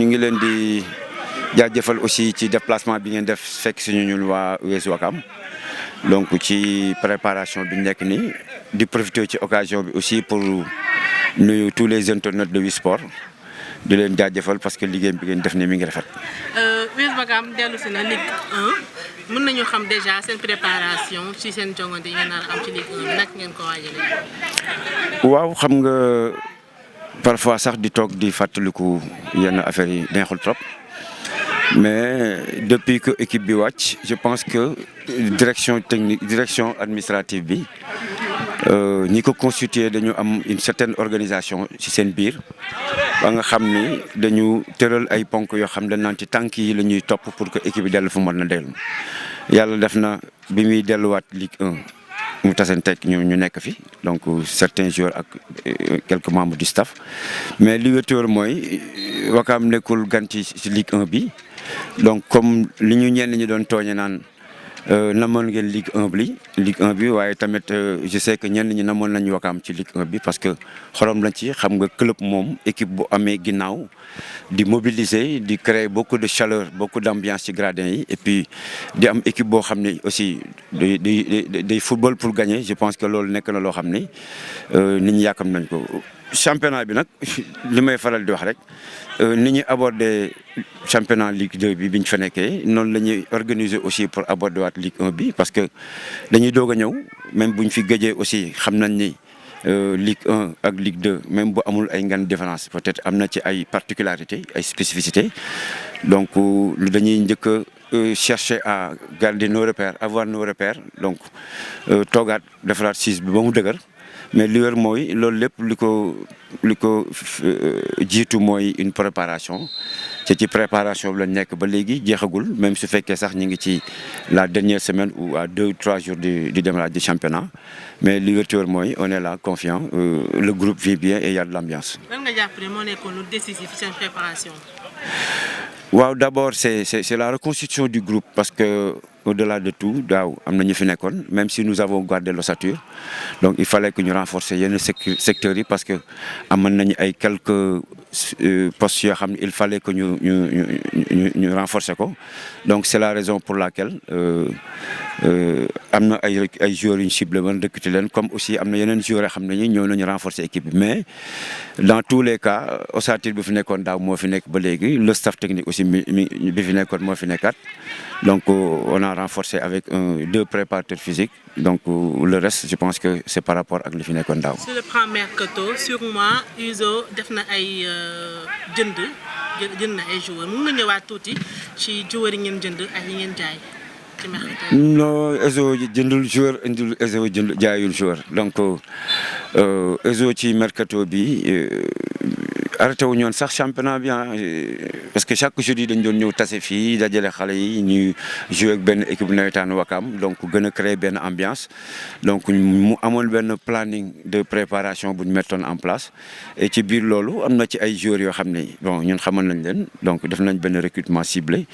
ngi leen di jaajëfal aussi ci déplacement bi ngeen def fekk suñu ñun waa US Ouakam donc ci préparation bi nekk nii di profiter ci occasion bi aussi pour nuyu tous les internautes de Wii Sport di leen jaajëfal parce que liggéey bi ngeen def ni mi ngi rafet. US Ouakam dellu si na Ligue 1 mën nañu xam déjà seen préparation ci seen jongante yi ngeen naan am ci Ligue 1 naka ngeen ko waajalee. waaw xam nga parfois sax di toog di fàttaliku yenn affaires yi neexul trop mais depuis que équipe bi wàcc je pense que direction technique direction administrative bi ñi ko constitué dañu am une certaine organisation ci seen biir ba nga xam ni dañu tëral ay ponk yoo xam dañ naan ci tànk yi la ñuy topp pour que équipe bi dellu fu mën na dellu yàlla def na bi muy delluwaat Ligue 1 mu tasanteeg ñu nekk fi donc certains joueurs ak quelques membres du staff mais li wér mooy Ouakam nekkul gan ci Ligue 1 bi donc comme li ñu ñenn ñi doon tooñe naan namoon ngeen Ligue 1 bi waaye tamit je sais que ñenn ñi namoon nañu Ouakam ci Ligue 1 bi parce que xorom lañ ci xam nga club moom équipe bu amee ginnaaw di mobiliser di créer beaucoup de chaleur beaucoup d'ambiance ci gradin yi et puis di am équipe boo xam ne aussi day football pour gagner je pense que loolu nekk na loo xam ne nit ñi yàkkam nañ ko. championnat bi nag li may faral di wax rek ni ñuy aborder championnat Ligue 2 bi biñ fa nekkee noonu la ñuy organiser aussi pour aborder waat Ligue 1 bi parce que dañuy doog a ñëw même buñ fi gëjee aussi xam nañ ni Ligue 1 ak Ligue 2 même bu amul ay ngan différence peut-être am na ci ay particularités ay spécificités donc dañuy njëkk a chercher à garder nos repères avoir nos repères donc toogaat defaraat siis bi ba mu dëgër. mais li wér mooy loolu lépp li ko jiitu mooy une préparation ci préparation bi lañ nekk ba léegi jeexagul même su fekkee sax ñu ngi ci la dernière semaine ou à 2 ou 3 jours du démarrage du championnat mais li wér mooy on est là confiant le groupe vit bien et il y a de l'ambiance. lan nga jàpp ne moo nekkoon lu décisif seen préparation. waaw d'abord c'est la reconstitution du groupe parce que au-delà de tout daaw am na ñu fi nekkoon même si nous avons gardé l'ossature donc il fallait que ñu renforcer yenn secteurs yi parce que amoon nañu ay quelques postes yoo xam ne il fallait que ñu renforcer ko donc c'est la raison pour laquelle am na ay joueurs yu ñu ciblé woon recruter leen comme aussi am na yeneen joueurs yoo xam ne ñëw nañu renforcer équipe bi mais dans tous les cas ossature bi fi nekkoon daaw moo fi nekk ba léegi le staff technique aussi bi fi nekkoon moo fi nekkaat donc on a renforcé avec 2 préparateurs physiques donc le reste je pense que c'est par rapport ak li fi nekkoon daaw. sur le plan mercato sûrement USO def na ay jënd na ay joueurs mun nga ñëwaat tuuti ci joueurs yi ngeen jënd ak yi ngeen jaay ci mercato. non USO jëndul joueur indil USO jaayul joueur donc USO ci mercato bi. arrêté wu ñoon sax championnat bi parce que chaque jeudi dañ doon ñëw tase fii dajale xale yi ñuy jouer ak benn équipe nawetaan Ouakam donc gën a créer benn ambiance donc mu amoon benn planning de préparation bu ñu mettoon en place et ci biir loolu am na ci ay joueurs yoo xam ne bon ñun xamoon nañ leen donc def nañ benn recrutement ciblé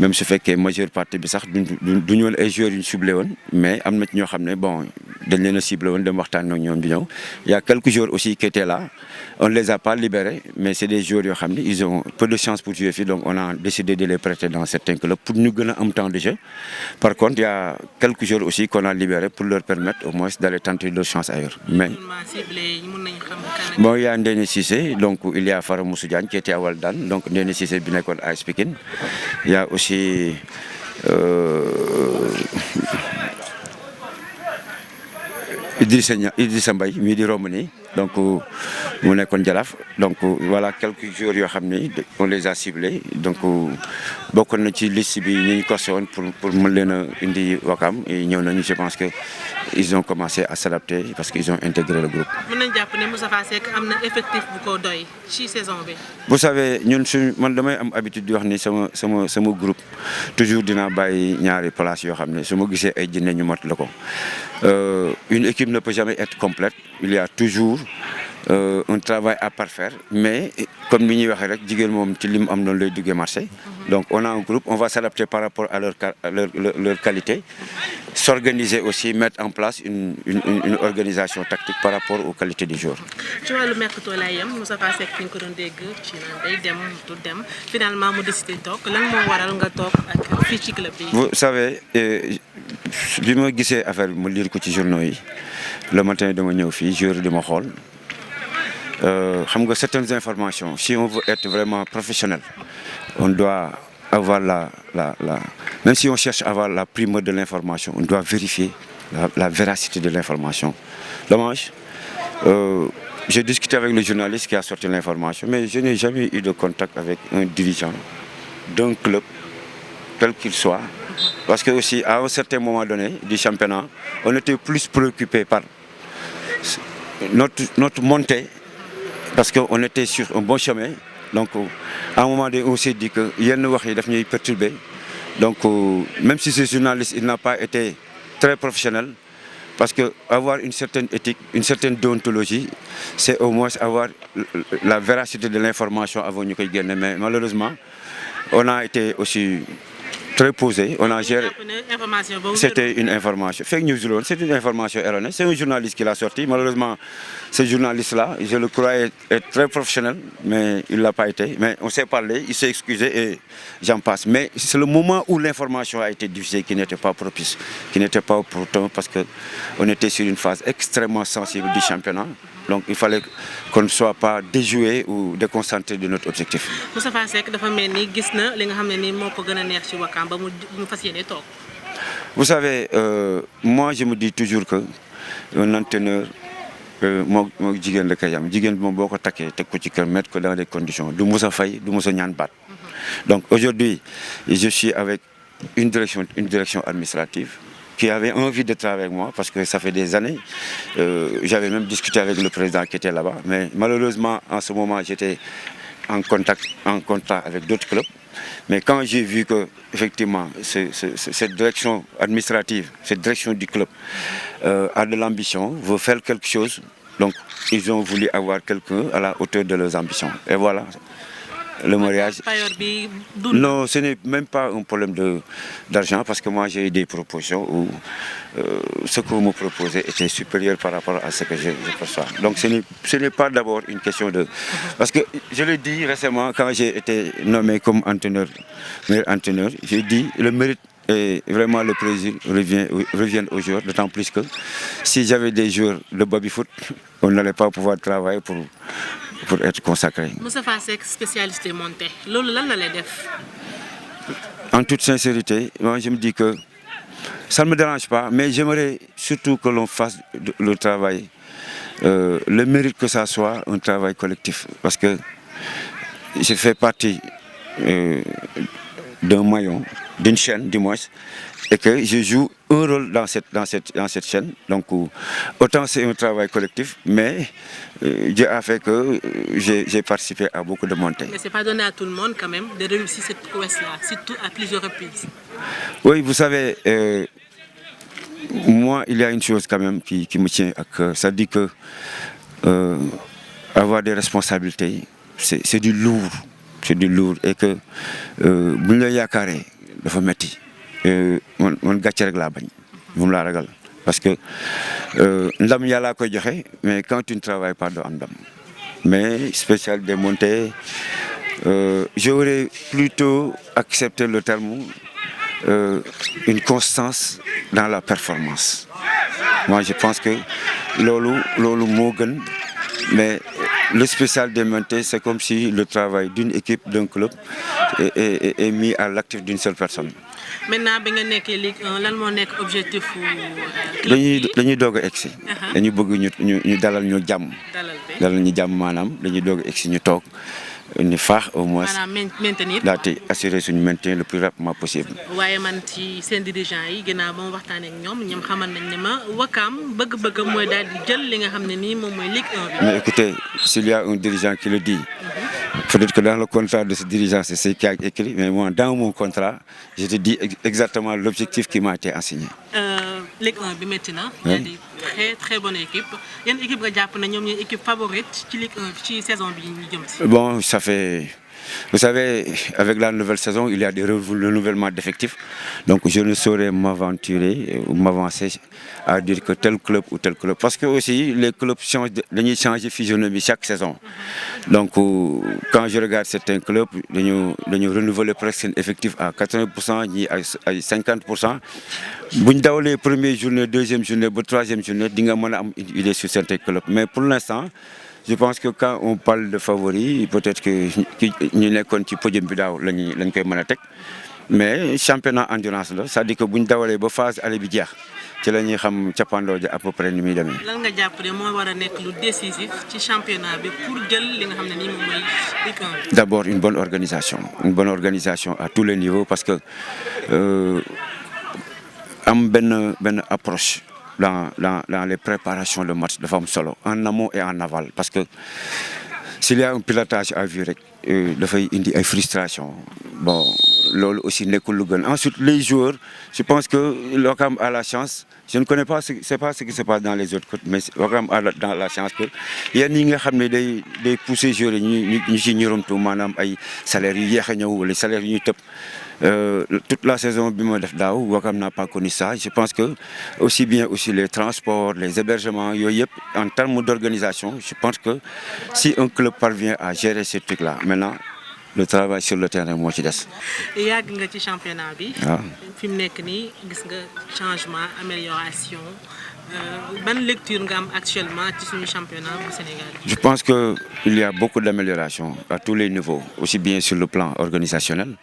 même su fekkee majeure partie bi sax du ñu woon ay joueurs yu ñu ciblé woon mais am na ci ñoo xam ne bon dañ leen a ciblé woon dem waxtaan ak ñoom di ñëw il y a quelques joueurs aussi qui étaient là on les a pas libérés mais c'est des joueurs yoo xam ne ils ont peu de chance pour jouer fii donc on a décidé de les prêter dans certains clubs pour ñu gën a am temps de jeu par contre il y a quelques joueurs aussi qu'on a libérés pour leur permettre au moins d'aller tenter leur chance ailleurs mais bon il y a Ndéné Cissé donc il y a Fara Moussou Diagne qui était à Walidane donc Ndéné Cissé bi nekkoon AS Pikine il y a aussi Idrissa Mbaye mii di romb nii donc mu nekkoon Jaraaf donc voilà quelques joueurs yoo xam ni on les a ciblés donc bokkoon na ci liste bi ñu corsé woon pour mën leen a indi Ouakam ñëw nañu je pense que ils ont commencé à s'adapter parce qu'ils ont intégré le groupe. mën nañu jàpp ne Moustapha Seck am na effectif bu ko doy ci saison bi. vous savez ñun man damay am habitude di wax ni sama groupe toujours dinaa bàyyi ñaari place yoo xam ne su ma gisee ay jinne ñu mot la ko une équipe ne peut jamais être complète il y a toujours un travail à parfaire mais comme ni ñuy waxee rek jigéen moom ci lim am noonu lay duggee marché. Donc on a un groupe, on va s'adapter par rapport à leur qualité, s'organiser aussi, mettre en place une organisation tactique par rapport aux qualités du jour. Tu vois le mercato là yam Moustapha Seck fi nga ko doon dégg ci naan day dem du dem finalement mu décidé toog lan moo waral nga toog ak fii ci club bi. Vous savez bi ma gisee affaire bi ma lire ko ci journaux yi le matin dama ñëw fii jour di ma xool xam nga certaines informations si on veut être vraiment professionnel on doit avoir même si on cherche à avoir la primeur de l'information on doit vérifier la véracité de l'information. Dommage. J'ai discuté avec le journaliste qui a sorti l'information, mais je n'ai jamais eu de contact avec un dirigeant d'un club, quel qu'il soit. Parce que aussi, à un certain moment donné du championnat, on était plus préoccupé par notre montée, parce qu'on était sur un bon chemin. Donc, à un moment donné, on s'est dit que yenn wax yi daf ñuy perturbé. Donc, même si ce journaliste il n'a pas été très professionnel, parce que avoir une certaine éthique, une certaine déontologie, c'est au moins avoir la véracité de l'information avant ñu koy génne. Mais malheureusement, on a été aussi très posé. On a géré. C'était une information. Fake news, c'est une information erronée. C'est un journaliste qui l'a sorti. Malheureusement, ce journaliste-là, je le croyais être très professionnel, mais il ne l'a pas été. Mais on s'est parlé, il s'est excusé et j'en passe. Mais c'est le moment où l'information a été diffusée qui n'était pas propice, qui n'était pas opportun parce qu'on était sur une phase extrêmement sensible du championnat. Donc il fallait qu'on ne soit pas déjoué ou déconcentré de notre objectif. Moustapha Seck dafa mel ni gis na li nga xam ne nii moo ko gën a neex ci Ouakam ba mu fas yéene toog. Vous savez, moi je me dis toujours que un entraîneur moo jigéen la koy am jigéen bi moom boo ko takkee teg ko ci kër mettre ko dans des conditions du mos a fay du mos a ñaan baat. Donc aujourd'hui je suis avec une direction administrative qui avait envie de travailler avec moi parce que ça fait des années. J'avais même discuté avec le président qui était là-bas, mais malheureusement en ce moment j'étais en contact avec d'autres clubs. Mais quand j'ai vu que effectivement cette direction administrative, cette direction du club a de l'ambition, veut faire quelque chose, donc ils ont voulu avoir quelqu'un à la hauteur de leurs ambitions. Et voilà. Le mariage. Non, ce n'est même pas un problème d'argent parce que moi j'ai eu des propositions où ce que vous me proposez était supérieur par rapport à ce que je perçois. Donc ce n'est pas d'abord une question de... Parce que je l'ai dit récemment quand j'ai été nommé comme meilleur entraîneur, j'ai dit le mérite et vraiment le plaisir revient aux joueurs, d'autant plus que si j'avais des joueurs de baby-foot, on n'allait pas pouvoir travailler pour être consacré. Moustapha Seck spécialiste monté loolu lan la lay def. En toute sincérité, moi je me dis que ça ne me dérange pas, mais j'aimerais surtout que l'on fasse le travail, le mérite que ça soit un travail collectif, parce que je fais partie d'un maillon, d'une chaîne du moins, et que je joue un rôle dans cette chaîne. Donc autant c'est un travail collectif, mais Dieu a fait que j'ai participé à beaucoup de montées. Mais c'est pas donné à tout le monde quand même de réussir cette prouesse-là, surtout à plusieurs reprises. Oui, vous savez, moi il y a une chose quand même qui me tient à cœur, ça dit que avoir des responsabilités, c'est du lourd. C'est du lourd et que bu ñu la yaakaaree dafa metti man gàcce rek laa bañ moom laa ragal parce que ndam yàllaa koy joxe mais quand tu ne travailles pas doo am ndam mais spécial des montées j'aurais plutôt accepté le terme une constance dans la performance. Moi je pense que loolu moo gën mais le spécial des montées, c'est comme si le travail d'une équipe, d'un club est mis à l'actif d'une seule personne. Maintenant, bi nga nekkee Ligue 1 lan moo nekk objectif dañuy doog a egsi. dañuy bëgg ñu dalal ñu jàmm. dalal ñu jàmm maanaam dañuy doog a egsi ñu toog ñu faax au moins. maanaam maintenir. daal assurer suñu maintien le plus rapidement possible. waaye man ci seen dirigeant yi ginnaaw ba ma waxtaanee ak ñoom xamal nañ ne ma Ouakam bëgg-bëgg mooy daal di jël li nga xam ne nii moom mooy Ligue 1 bi. Mais écoutez, s'il y a un dirigeant qui le dit, Peut-être que dans le contrat de ce dirigeant, c'est ce qui a écrit, mais moi, dans mon contrat, je te dis exactement l'objectif qui m'a été assigné. Ligue 1 bi métti na. Il y a des très très bonnes équipes. Yan équipe nga jàpp ne ñoom ñooy équipe favorite ci Ligue 1 ci saison bi ñu jëm si. Bon, ça fait... Vous savez, avec la nouvelle saison, il y a des renouvellements d'effectifs. Donc je ne saurais m'aventurer ou m'avancer à dire que tel club ou tel club. Parce que aussi, les clubs changent de physionomie chaque saison. Donc quand je regarde certains clubs, ils renouvelent presque un effectif à 80%, ni à 50%. Si on a les premières journées, deuxième journée, troisième journée, il est sur certains clubs. Mais pour l'instant, je pense que quand on parle de favoris, peut-être que nous sommes un podium mais championnat endurance, ça dit que si on a la phase à l'ébidien, c'est là que nous à peu près. Lan nga jàpp ne moo war a nekk lu décisif ci championnat bi pour jël li nga xam ne nii moom mooy Ligue 1. D'abord une bonne organisation à tous les niveaux parce que am benn approche. Dans les préparations de match de femmes solo, en amont et en aval. Parce que s'il y a un pilotage à vue, il y a une frustration. Bon, l'ol aussi n'est que le gain. Ensuite, les joueurs, je pense que l'OCAM a la chance. Je ne connais pas, c'est pas ce qui se passe dans les autres côtés, mais l'OCAM a dans la chance que il y a des poussées joueurs, des salaires, les salaires, toute la saison Wakam n'a pas connu ça. Je pense que aussi bien aussi les transports, les hébergements, en termes d'organisation, je pense que si un club parvient à gérer ces trucs-là, maintenant le travail sur le terrain moi ci des. Yàgg nga ci championnat bi. Fi mu nekk nii gis nga changement, amélioration. Bonne lecture nga am actuellement ci suñu championnat au Sénégal. Je pense que il y a beaucoup d'améliorations à tous les niveaux, aussi bien sur le plan organisationnel.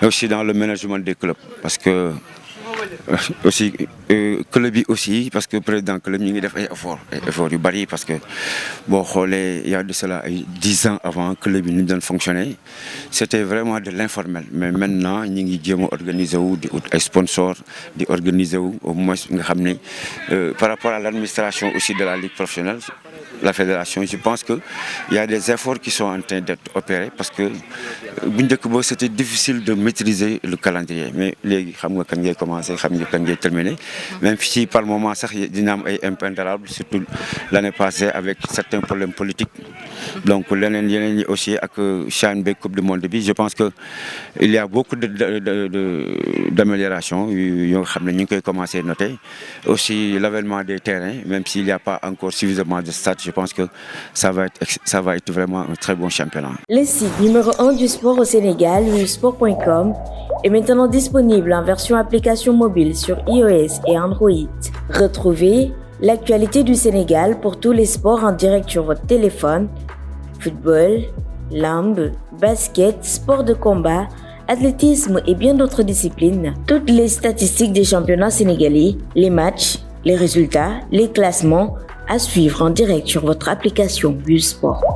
Aussi dans le management des clubs parce que aussi club aussi parce que président club ñi ngi def ay effort yu bari parce que bon xolé il y a de cela 10 ans avant que club yi ñu fonctionner c'était vraiment de l'informel mais maintenant ñi ngi jéem organiser wu di ay sponsors di organiser wu au moins nga xamné par rapport à l'administration aussi de la ligue professionnelle la fédération, je pense qu'il y a des efforts qui sont en train d'être opérés parce que c'était difficile de maîtriser le calendrier. Mais les gens qui commencé, qui terminé, même si par moment, il y a des impondérables, surtout l'année passée avec certains problèmes politiques. Donc, l'année aussi avec Chan B Coupe du Monde, je pense qu'il y a beaucoup d'améliorations. Nous avons commencé à noter. Aussi l'avènement des terrains, même s'il n'y a pas encore suffisamment de stades, je pense que ça va être vraiment un très bon championnat. Le site numéro 1 du sport au Sénégal, wiwsport.com, est maintenant disponible en version application mobile sur iOS et Android. Retrouvez l'actualité du Sénégal pour tous les sports en direct sur votre téléphone. Football, lambe, basket, sport de combat, athlétisme et bien d'autres disciplines. Toutes les statistiques des championnats sénégalais, les matchs, les résultats, les classements à suivre en direct sur votre application WiwSport.